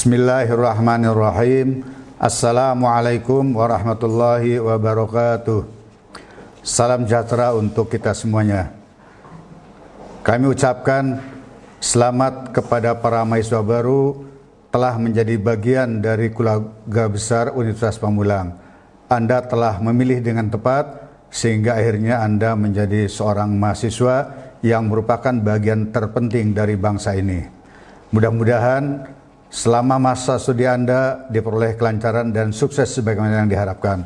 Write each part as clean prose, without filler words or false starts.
Bismillahirrahmanirrahim. Assalamualaikum warahmatullahi wabarakatuh. Salam sejahtera untuk kita semuanya. Kami ucapkan selamat kepada para mahasiswa baru telah menjadi bagian dari keluarga besar Universitas Pamulang. Anda telah memilih dengan tepat sehingga akhirnya Anda menjadi seorang mahasiswa yang merupakan bagian terpenting dari bangsa ini. Mudah-mudahan selama masa studi Anda diperoleh kelancaran dan sukses sebagaimana yang diharapkan.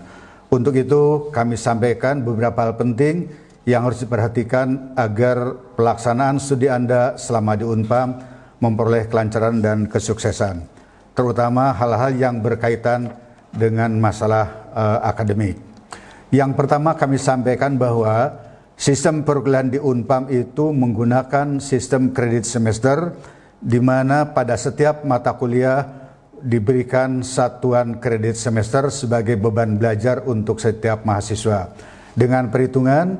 Untuk itu kami sampaikan beberapa hal penting yang harus diperhatikan agar pelaksanaan studi Anda selama di Unpam memperoleh kelancaran dan kesuksesan. Terutama hal-hal yang berkaitan dengan masalah akademik. Yang pertama kami sampaikan bahwa sistem perkuliahan di Unpam itu menggunakan sistem kredit semester, di mana pada setiap mata kuliah diberikan satuan kredit semester sebagai beban belajar untuk setiap mahasiswa. Dengan perhitungan,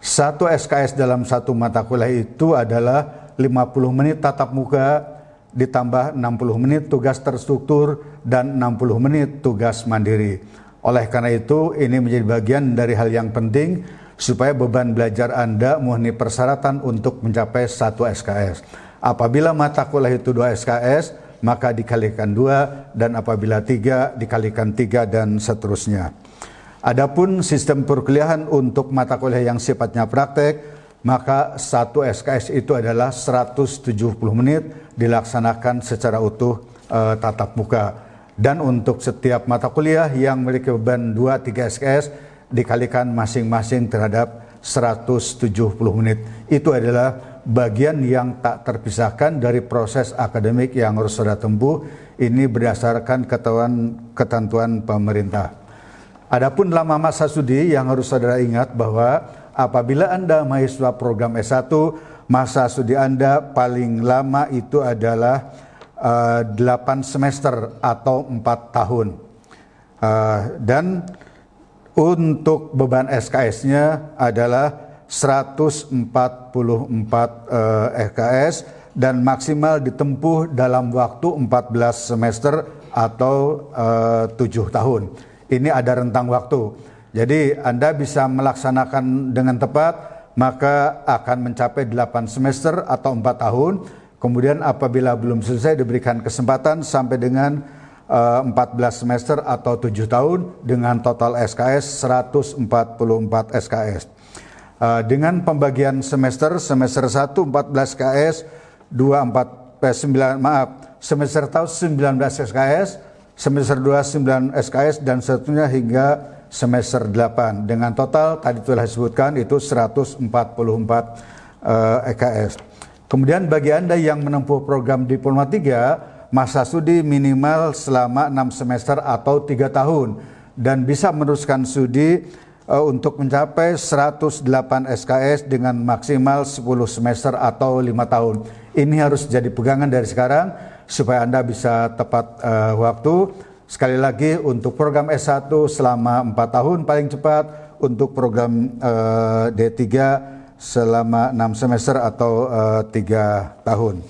satu SKS dalam satu mata kuliah itu adalah 50 menit tatap muka, ditambah 60 menit tugas terstruktur, dan 60 menit tugas mandiri. Oleh karena itu, ini menjadi bagian dari hal yang penting supaya beban belajar Anda memenuhi persyaratan untuk mencapai satu SKS. Apabila mata kuliah itu 2 SKS, maka dikalikan 2, dan apabila 3, dikalikan 3, dan seterusnya. Adapun sistem perkuliahan untuk mata kuliah yang sifatnya praktek, maka satu SKS itu adalah 170 menit dilaksanakan secara utuh tatap muka. Dan untuk setiap mata kuliah yang memiliki beban 2-3 SKS, dikalikan masing-masing terhadap 170 menit. Itu adalah bagian yang tak terpisahkan dari proses akademik yang harus saudara tempuh. Ini berdasarkan ketentuan pemerintah. Adapun lama masa studi yang harus saudara ingat bahwa apabila Anda mahasiswa program S1, masa studi Anda paling lama itu adalah 8 semester atau 4 tahun. Dan untuk beban SKS-nya adalah 144 SKS dan maksimal ditempuh dalam waktu 14 semester atau 7 tahun. Ini ada rentang waktu. Jadi Anda bisa melaksanakan dengan tepat, maka akan mencapai 8 semester atau 4 tahun. Kemudian apabila belum selesai diberikan kesempatan sampai dengan 14 semester atau 7 tahun dengan total SKS 144 SKS. Dengan pembagian semester 1 14 SKS, semester 19 SKS, semester 2 9 SKS, dan seterusnya hingga semester 8. Dengan total tadi telah disebutkan itu 144 SKS. Kemudian bagi Anda yang menempuh program Diploma 3, masa studi minimal selama 6 semester atau 3 tahun dan bisa meneruskan studi untuk mencapai 108 SKS dengan maksimal 10 semester atau 5 tahun. Ini harus jadi pegangan dari sekarang supaya Anda bisa tepat waktu. Sekali lagi untuk program S1 selama 4 tahun paling cepat, untuk program D3 selama 6 semester atau 3 tahun.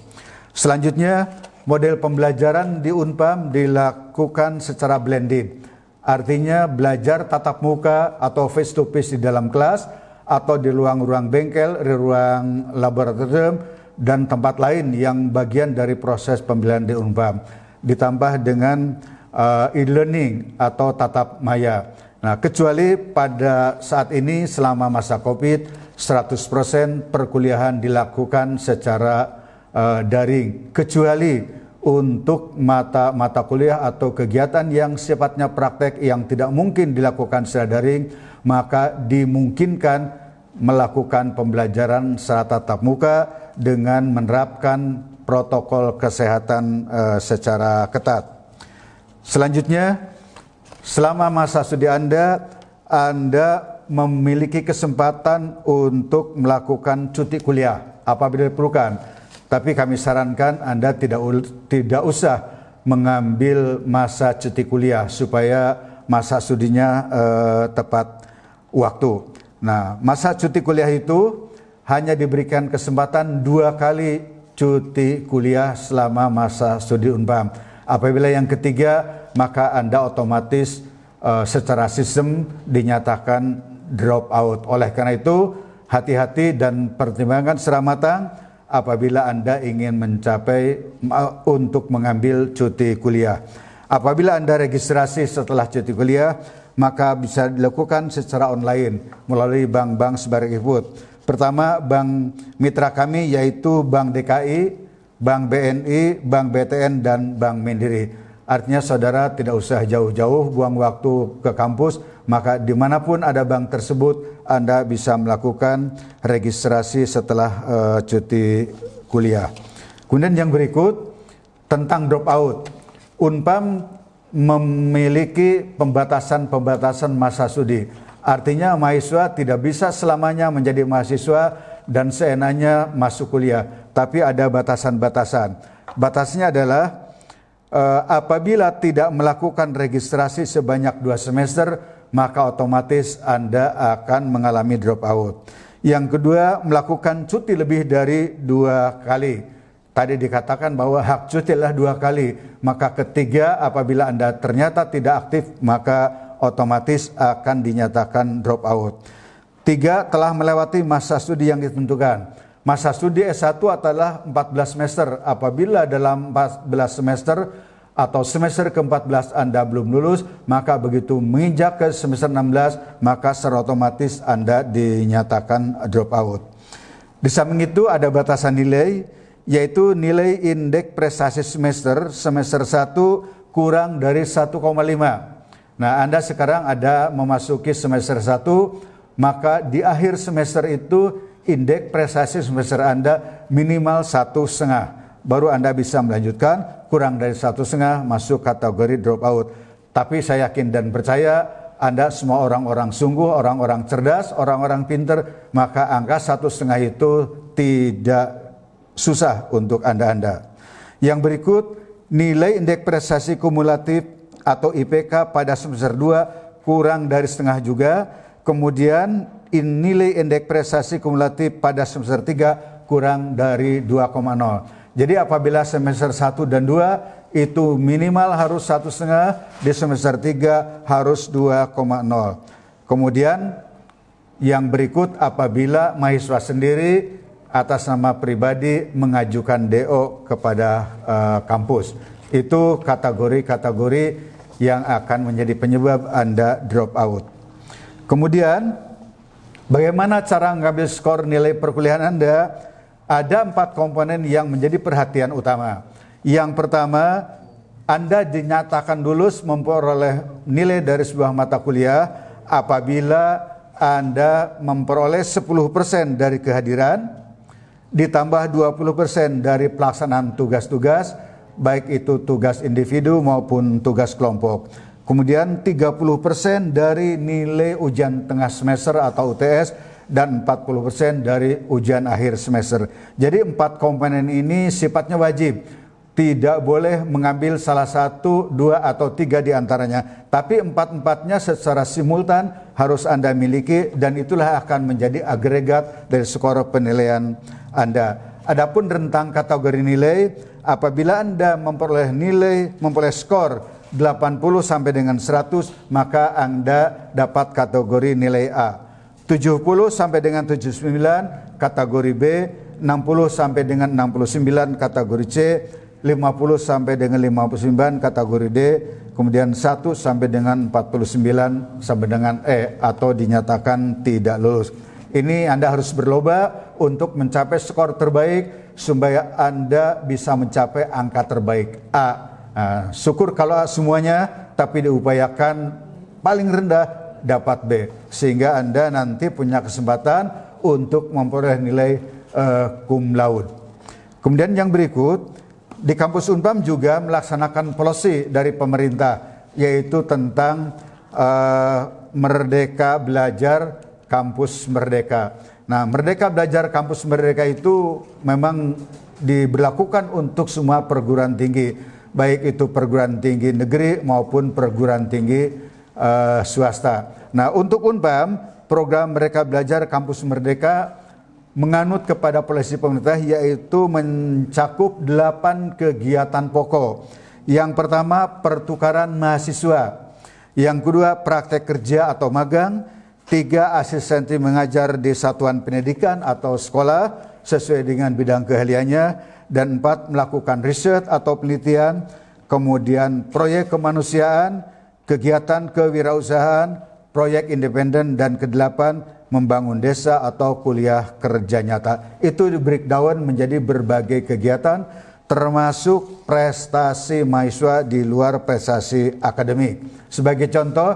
Selanjutnya, model pembelajaran di Unpam dilakukan secara blended. Artinya belajar tatap muka atau face to face di dalam kelas atau di ruang-ruang bengkel, di ruang laboratorium, dan tempat lain yang bagian dari proses pembelajaran di Unpam. Ditambah dengan e-learning atau tatap maya. Nah, kecuali pada saat ini selama masa COVID, 100% perkuliahan dilakukan secara daring, kecuali untuk mata kuliah atau kegiatan yang sifatnya praktek yang tidak mungkin dilakukan secara daring, maka dimungkinkan melakukan pembelajaran secara tatap muka dengan menerapkan protokol kesehatan secara ketat. Selanjutnya, selama masa studi Anda memiliki kesempatan untuk melakukan cuti kuliah apabila diperlukan. Tapi kami sarankan Anda tidak usah mengambil masa cuti kuliah supaya masa studinya tepat waktu. Nah, masa cuti kuliah itu hanya diberikan kesempatan 2 kali cuti kuliah selama masa studi Unpam. Apabila yang ketiga, maka Anda otomatis secara sistem dinyatakan drop out. Oleh karena itu, hati-hati dan pertimbangkan secara matang apabila Anda ingin mencapai untuk mengambil cuti kuliah. Apabila Anda registrasi setelah cuti kuliah, maka bisa dilakukan secara online melalui bank-bank sebagai berikut. Pertama, bank mitra kami yaitu Bank DKI, Bank BNI, Bank BTN, dan Bank Mandiri. Artinya saudara tidak usah jauh-jauh buang waktu ke kampus, maka dimanapun ada bank tersebut Anda bisa melakukan registrasi setelah cuti kuliah. Kemudian yang berikut tentang drop out. Unpam memiliki pembatasan masa studi. Artinya mahasiswa tidak bisa selamanya menjadi mahasiswa dan seenaknya masuk kuliah, tapi ada batasan-batasan. Batasnya adalah apabila tidak melakukan registrasi sebanyak 2 semester, maka otomatis Anda akan mengalami drop out. Yang kedua, melakukan cuti lebih dari 2 kali. Tadi dikatakan bahwa hak cuti adalah 2 kali. Maka ketiga, apabila Anda ternyata tidak aktif, maka otomatis akan dinyatakan drop out. 3, telah melewati masa studi yang ditentukan. Masa studi S1 adalah 14 semester. Apabila dalam 14 semester atau semester ke-14 Anda belum lulus, maka begitu menginjak ke semester 16, maka secara otomatis Anda dinyatakan drop out. Di samping itu ada batasan nilai, yaitu nilai indeks prestasi semester 1 kurang dari 1,5. Nah, Anda sekarang ada memasuki semester 1, maka di akhir semester itu indeks prestasi semester Anda minimal 1,5. Baru Anda bisa melanjutkan, kurang dari 1,5 masuk kategori drop out. Tapi saya yakin dan percaya Anda semua orang-orang sungguh, orang-orang cerdas, orang-orang pinter, maka angka 1,5 itu tidak susah untuk Anda. Yang berikut, nilai indeks prestasi kumulatif atau IPK pada semester 2 kurang dari setengah juga. Kemudian nilai indeks prestasi kumulatif pada semester 3 kurang dari 2,0. Jadi apabila semester 1 dan 2 itu minimal harus 1,5, di semester 3 harus 2,0. Kemudian yang berikut, apabila mahasiswa sendiri atas nama pribadi mengajukan DO kepada kampus. Itu kategori-kategori yang akan menjadi penyebab Anda drop out. Kemudian, bagaimana cara mengambil skor nilai perkuliahan Anda? Ada 4 komponen yang menjadi perhatian utama. Yang pertama, Anda dinyatakan lulus memperoleh nilai dari sebuah mata kuliah apabila Anda memperoleh 10% dari kehadiran, ditambah 20% dari pelaksanaan tugas-tugas, baik itu tugas individu maupun tugas kelompok. Kemudian 30% dari nilai ujian tengah semester atau UTS dan 40% dari ujian akhir semester. Jadi 4 komponen ini sifatnya wajib. Tidak boleh mengambil salah 1, 2, atau 3 di antaranya. Tapi 4-4-nya secara simultan harus Anda miliki dan itulah akan menjadi agregat dari skor penilaian Anda. Adapun rentang kategori nilai, apabila Anda memperoleh skor 80 sampai dengan 100, maka Anda dapat kategori nilai A. 70 sampai dengan 79 kategori B, 60 sampai dengan 69 kategori C, 50 sampai dengan 59 kategori D, kemudian 1 sampai dengan 49 sampai dengan E atau dinyatakan tidak lulus. Ini Anda harus berlomba untuk mencapai skor terbaik supaya Anda bisa mencapai angka terbaik A. Nah, syukur kalau A semuanya, tapi diupayakan paling rendah dapat B, sehingga Anda nanti punya kesempatan untuk memperoleh nilai cum laude. Kemudian yang berikut, di kampus Unpam juga melaksanakan policy dari pemerintah, yaitu tentang Merdeka Belajar Kampus Merdeka. Nah, Merdeka Belajar Kampus Merdeka itu memang diberlakukan untuk semua perguruan tinggi, baik itu perguruan tinggi negeri maupun perguruan tinggi swasta. Nah, untuk Unpam, program Merdeka Belajar Kampus Merdeka menganut kepada polisi pemerintah, yaitu mencakup 8 kegiatan pokok. Yang pertama, pertukaran mahasiswa. Yang kedua, praktek kerja atau magang. 3, asistensi mengajar di satuan pendidikan atau sekolah sesuai dengan bidang keahliannya. Dan 4, melakukan riset atau penelitian. Kemudian proyek kemanusiaan, kegiatan kewirausahaan, proyek independen. Dan ke-8, membangun desa atau kuliah kerja nyata. Itu di breakdown menjadi berbagai kegiatan, termasuk prestasi mahasiswa di luar prestasi akademik. Sebagai contoh,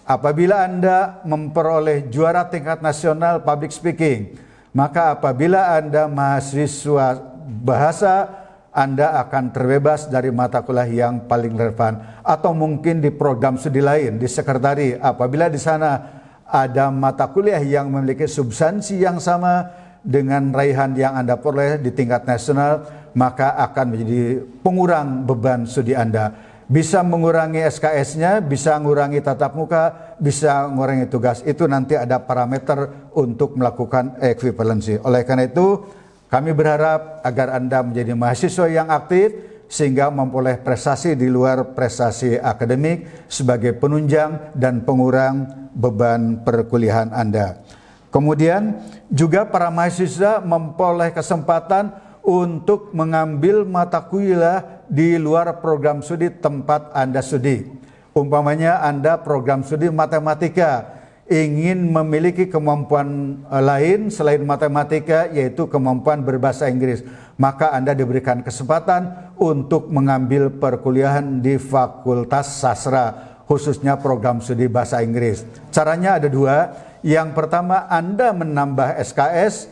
apabila Anda memperoleh juara tingkat nasional public speaking, maka apabila Anda mahasiswa bahasa, Anda akan terbebas dari mata kuliah yang paling relevan. Atau mungkin di program studi lain, di sekretari, apabila di sana ada mata kuliah yang memiliki substansi yang sama dengan raihan yang Anda peroleh di tingkat nasional, maka akan menjadi pengurang beban studi Anda. Bisa mengurangi SKS-nya, bisa mengurangi tatap muka, bisa mengurangi tugas. Itu nanti ada parameter untuk melakukan equivalency. Oleh karena itu, kami berharap agar Anda menjadi mahasiswa yang aktif, sehingga memperoleh prestasi di luar prestasi akademik sebagai penunjang dan pengurang beban perkuliahan Anda. Kemudian juga para mahasiswa memperoleh kesempatan untuk mengambil mata kuliah di luar program studi tempat Anda studi. Umpamanya Anda program studi matematika, ingin memiliki kemampuan lain selain matematika, yaitu kemampuan berbahasa Inggris, maka Anda diberikan kesempatan untuk mengambil perkuliahan di Fakultas Sastra, khususnya program studi bahasa Inggris. Caranya ada 2. Yang pertama, Anda menambah SKS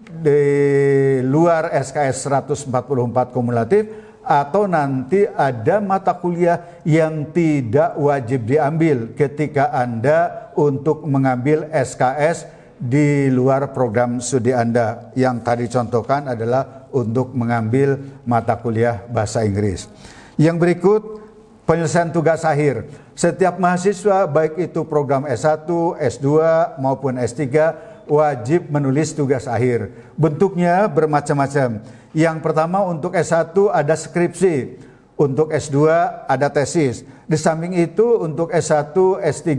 di luar SKS 144 kumulatif, atau nanti ada mata kuliah yang tidak wajib diambil ketika Anda untuk mengambil SKS di luar program studi Anda. Yang tadi contohkan adalah untuk mengambil mata kuliah bahasa Inggris. Yang berikut, penyelesaian tugas akhir. Setiap mahasiswa, baik itu program S1, S2 maupun S3, wajib menulis tugas akhir. Bentuknya bermacam-macam. Yang pertama, untuk S1 ada skripsi, untuk S2 ada tesis. Di samping itu, untuk S1, S3,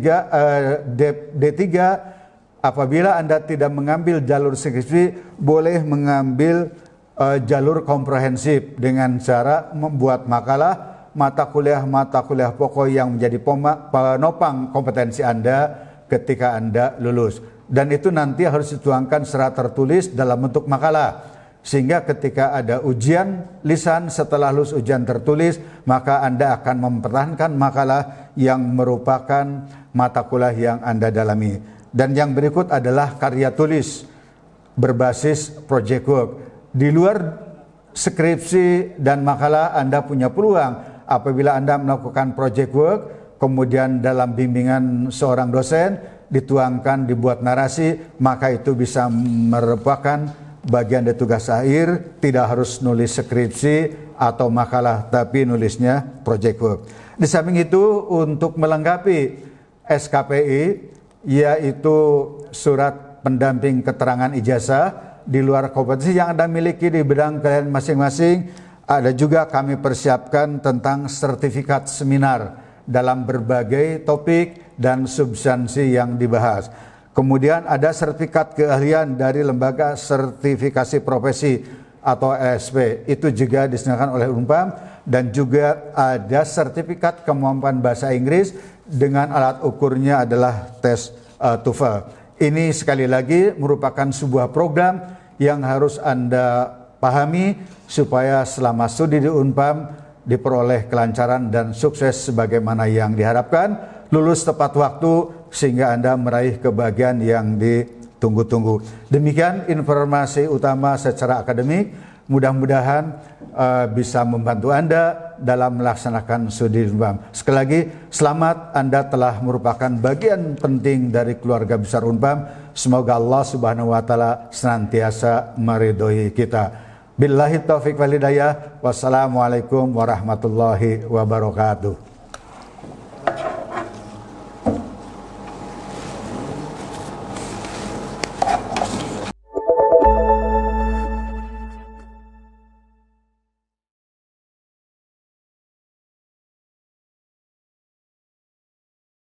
D3, apabila Anda tidak mengambil jalur skripsi, boleh mengambil jalur komprehensif dengan cara membuat makalah mata kuliah pokok yang menjadi penopang kompetensi Anda ketika Anda lulus. Dan itu nanti harus dituangkan secara tertulis dalam bentuk makalah. Sehingga ketika ada ujian lisan setelah lulus ujian tertulis, maka Anda akan mempertahankan makalah yang merupakan mata kuliah yang Anda dalami. Dan yang berikut adalah karya tulis berbasis project work. Di luar skripsi dan makalah, Anda punya peluang apabila Anda melakukan project work, kemudian dalam bimbingan seorang dosen, dituangkan, dibuat narasi, maka itu bisa merupakan bagian dari tugas akhir. Tidak harus nulis skripsi atau makalah, tapi nulisnya project work. Di samping itu, untuk melengkapi SKPI, yaitu surat pendamping keterangan ijazah di luar kompetensi yang Anda miliki di bidang kalian masing-masing, ada juga kami persiapkan tentang sertifikat seminar dalam berbagai topik dan substansi yang dibahas. Kemudian ada sertifikat keahlian dari Lembaga Sertifikasi Profesi atau LSP. Itu juga disediakan oleh Unpam. Dan juga ada sertifikat kemampuan bahasa Inggris dengan alat ukurnya adalah tes TOEFL. Ini sekali lagi merupakan sebuah program yang harus Anda pahami supaya selama studi di Unpam diperoleh kelancaran dan sukses sebagaimana yang diharapkan, lulus tepat waktu sehingga Anda meraih kebahagiaan yang ditunggu-tunggu. Demikian informasi utama secara akademik, mudah-mudahan bisa membantu Anda dalam melaksanakan studi di Unpam. Sekali lagi, selamat, Anda telah merupakan bagian penting dari keluarga besar Unpam. Semoga Allah Subhanahu wa taala senantiasa meridhoi kita. Billahi taufiq wal hidayah. Wassalamualaikum warahmatullahi wabarakatuh.